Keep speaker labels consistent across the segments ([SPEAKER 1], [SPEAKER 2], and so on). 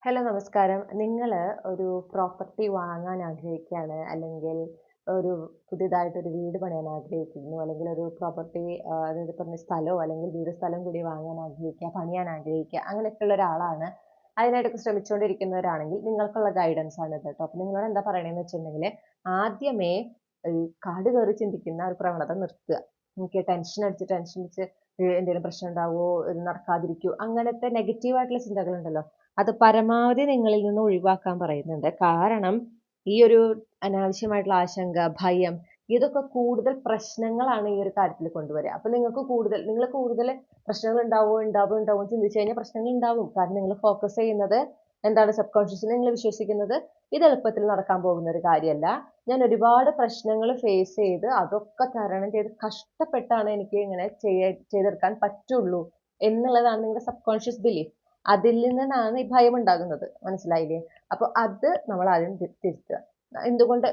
[SPEAKER 1] Hello നമസ്കാരം. നിങ്ങള് ഒരു പ്രോപ്പർട്ടി വാങ്ങാൻ ആഗ്രഹിക്കുകയാണ്, അല്ലെങ്കിൽ ഒരു പുതിയതായിട്ടൊരു വീട് പണിയാൻ ആഗ്രഹിക്കുന്നു, അല്ലെങ്കിൽ ഒരു പ്രോപ്പർട്ടി അതായത് പറഞ്ഞ സ്ഥലമോ അല്ലെങ്കിൽ വീട് സ്ഥലം കൂടി വാങ്ങാൻ ആഗ്രഹിക്കുക, പണിയാൻ ആഗ്രഹിക്കുക, അങ്ങനെയൊക്കെയുള്ള ഒരാളാണ്. അതിനായിട്ടൊക്കെ ശ്രമിച്ചുകൊണ്ടിരിക്കുന്നവരാണെങ്കിൽ നിങ്ങൾക്കുള്ള ഗൈഡൻസ് ആണ് ഇത് കേട്ടോ. അപ്പൊ നിങ്ങളോട് എന്താ പറയണേന്ന് വെച്ചിട്ടുണ്ടെങ്കിൽ, ആദ്യമേ ഈ കാട് കയറി ചിന്തിക്കുന്ന ഒരു പ്രവണത നിർത്തുക. എനിക്ക് ടെൻഷൻ അടിച്ച് എന്തെങ്കിലും പ്രശ്നം ഉണ്ടാവുമോ, ഇത് നടക്കാതിരിക്കുമോ, അങ്ങനത്തെ നെഗറ്റീവ് ആയിട്ടുള്ള ചിന്തകളുണ്ടല്ലോ, അത് പരമാവധി നിങ്ങളിൽ നിന്ന് ഒഴിവാക്കാൻ പറയുന്നുണ്ട്. കാരണം ഈ ഒരു അനാവശ്യമായിട്ടുള്ള ആശങ്ക, ഭയം, ഇതൊക്കെ കൂടുതൽ പ്രശ്നങ്ങളാണ് ഈ ഒരു കാര്യത്തിൽ കൊണ്ടുവരിക. അപ്പൊ നിങ്ങൾ കൂടുതൽ പ്രശ്നങ്ങൾ ഉണ്ടാവുമോ ചിന്തിച്ചു കഴിഞ്ഞാൽ പ്രശ്നങ്ങൾ ഉണ്ടാവും. കാരണം നിങ്ങൾ ഫോക്കസ് ചെയ്യുന്നത് എന്താണ്, സബ് കോൺഷ്യസിൽ നിങ്ങൾ വിശ്വസിക്കുന്നത് ഇത് എളുപ്പത്തിൽ നടക്കാൻ പോകുന്ന ഒരു കാര്യമല്ല. ഞാൻ ഒരുപാട് പ്രശ്നങ്ങൾ ഫേസ് ചെയ്ത് അതൊക്കെ തരണം ചെയ്ത് കഷ്ടപ്പെട്ടാണ് എനിക്ക് ഇങ്ങനെ ചെയ്തെടുക്കാൻ പറ്റുള്ളൂ എന്നുള്ളതാണ് നിങ്ങളുടെ സബ് കോൺഷ്യസ് ബിലീഫ്. അതിൽ നിന്നാണ് ഈ ഭയം ഉണ്ടാകുന്നത്. മനസ്സിലായില്ലേ? അപ്പൊ അത് നമ്മൾ ആദ്യം തിരുത്തുക. എന്തുകൊണ്ട്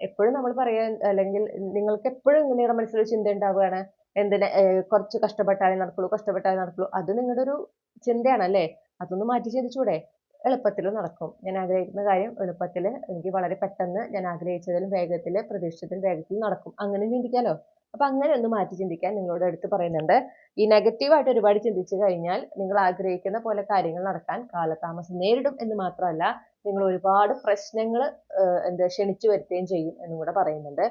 [SPEAKER 1] എപ്പോഴും നമ്മൾ പറയാ, അല്ലെങ്കിൽ നിങ്ങൾക്ക് എപ്പോഴും നിങ്ങളുടെ മനസ്സിലൊരു ചിന്ത ഉണ്ടാവുകയാണ്, എന്തിന് കുറച്ച് കഷ്ടപ്പെട്ടാലേ നടക്കുള്ളൂ. അത് നിങ്ങളുടെ ഒരു ചിന്തയാണ് അല്ലേ? അതൊന്ന് മാറ്റി ചിന്തിച്ചൂടെ? എളുപ്പത്തിൽ നടക്കും. ഞാൻ ആഗ്രഹിക്കുന്ന കാര്യം എളുപ്പത്തിൽ, എനിക്ക് വളരെ പെട്ടെന്ന്, ഞാൻ ആഗ്രഹിച്ചതിലും വേഗത്തിൽ, പ്രതീക്ഷിച്ചതിലും വേഗത്തിൽ നടക്കും. അങ്ങനെ ചിന്തിക്കാലോ. അപ്പൊ അങ്ങനെ ഒന്ന് മാറ്റി ചിന്തിക്കാൻ നിങ്ങളോട് എടുത്ത് പറയുന്നുണ്ട്. ഈ നെഗറ്റീവായിട്ട് ഒരുപാട് ചിന്തിച്ചു കഴിഞ്ഞാൽ നിങ്ങൾ ആഗ്രഹിക്കുന്ന പോലെ കാര്യങ്ങൾ നടക്കാൻ കാലതാമസം നേരിടും എന്ന് മാത്രമല്ല, നിങ്ങൾ ഒരുപാട് പ്രശ്നങ്ങൾ ക്ഷണിച്ചു വരുത്തുകയും ചെയ്യും എന്നും കൂടെ പറയുന്നുണ്ട്.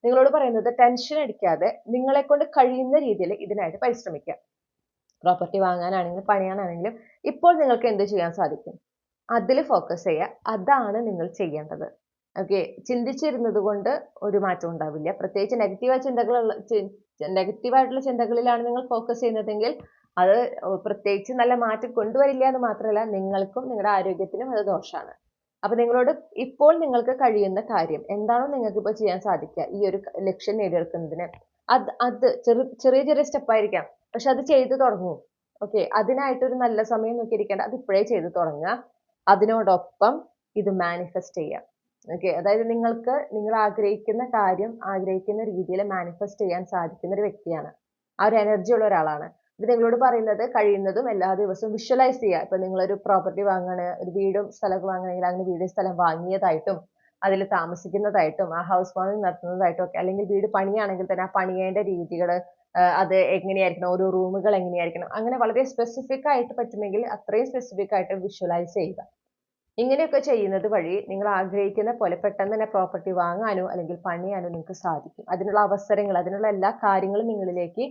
[SPEAKER 1] നിങ്ങളോട് പറയുന്നത് ടെൻഷൻ അടിക്കാതെ നിങ്ങളെ കൊണ്ട് കഴിയുന്ന രീതിയിൽ ഇതിനായിട്ട് പരിശ്രമിക്കുക. പ്രോപ്പർട്ടി വാങ്ങാനാണെങ്കിലും പണിയാനാണെങ്കിലും ഇപ്പോൾ നിങ്ങൾക്ക് എന്ത് ചെയ്യാൻ സാധിക്കും, അതിൽ ഫോക്കസ് ചെയ്യുക. അതാണ് നിങ്ങൾ ചെയ്യേണ്ടത്. ഓക്കെ. ചിന്തിച്ചിരുന്നത് കൊണ്ട് ഒരു മാറ്റവും ഉണ്ടാവില്ല. പ്രത്യേകിച്ച് നെഗറ്റീവായിട്ടുള്ള ചിന്തകളിലാണ് നിങ്ങൾ ഫോക്കസ് ചെയ്യുന്നതെങ്കിൽ അത് പ്രത്യേകിച്ച് നല്ല മാറ്റം കൊണ്ടുവരില്ല എന്ന് മാത്രമല്ല, നിങ്ങൾക്കും നിങ്ങളുടെ ആരോഗ്യത്തിനും അത് ദോഷമാണ്. അപ്പൊ നിങ്ങളോട് ഇപ്പോൾ നിങ്ങൾക്ക് കഴിയുന്ന കാര്യം എന്താണോ നിങ്ങൾക്ക് ഇപ്പോൾ ചെയ്യാൻ സാധിക്കുക ഈ ഒരു ലക്ഷ്യം നേടിയെടുക്കുന്നതിന്, അത് ചെറിയ ചെറിയ സ്റ്റെപ്പ് ആയിരിക്കാം, പക്ഷെ അത് ചെയ്തു തുടങ്ങൂ. ഓക്കെ. അതിനായിട്ടൊരു നല്ല സമയം നോക്കിയിരിക്കേണ്ട, അത് ഇപ്പോഴേ ചെയ്തു തുടങ്ങുക. അതിനോടൊപ്പം ഇത് മാനിഫെസ്റ്റ് ചെയ്യാം. ഓക്കെ. അതായത് നിങ്ങൾക്ക് നിങ്ങൾ ആഗ്രഹിക്കുന്ന കാര്യം ആഗ്രഹിക്കുന്ന രീതിയിൽ മാനിഫെസ്റ്റ് ചെയ്യാൻ സാധിക്കുന്ന ഒരു വ്യക്തിയാണ്. ആ ഒരു എനർജി ഉള്ള ഒരാളാണ്. ഇത് നിങ്ങളോട് പറയുന്നത് കഴിയുന്നതും എല്ലാ ദിവസവും വിഷ്വലൈസ് ചെയ്യുക. ഇപ്പൊ നിങ്ങളൊരു പ്രോപ്പർട്ടി വാങ്ങാണ്, ഒരു വീടും സ്ഥലമൊക്കെ വാങ്ങുകയാണെങ്കിൽ അങ്ങനെ വീടും സ്ഥലം വാങ്ങിയതായിട്ടും അതിൽ താമസിക്കുന്നതായിട്ടും ആ ഹൗസ് വാമിംഗ് നടത്തുന്നതായിട്ടും ഒക്കെ, അല്ലെങ്കിൽ വീട് പണിയാണെങ്കിൽ തന്നെ ആ പണിയേണ്ട രീതികൾ, അത് എങ്ങനെയായിരിക്കണം, ഓരോ റൂമുകൾ എങ്ങനെയായിരിക്കണം, അങ്ങനെ വളരെ സ്പെസിഫിക് ആയിട്ട് പറ്റുമെങ്കിൽ അത്രയും സ്പെസിഫിക് ആയിട്ട് വിഷ്വലൈസ് ചെയ്യുക. ഇങ്ങനെയൊക്കെ ചെയ്യുന്നത് വഴി നിങ്ങൾ ആഗ്രഹിക്കുന്ന പോലെ പെട്ടെന്ന് തന്നെ പ്രോപ്പർട്ടി വാങ്ങാനോ അല്ലെങ്കിൽ പണിയാനോ നിങ്ങൾക്ക് സാധിക്കും. അതിനുള്ള അവസരങ്ങൾ, അതിനുള്ള എല്ലാ കാര്യങ്ങളും നിങ്ങളിലേക്ക്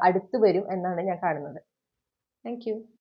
[SPEAKER 1] അടുത്ത് വരും എന്നാണ് ഞാൻ കാണുന്നത്. Thank you.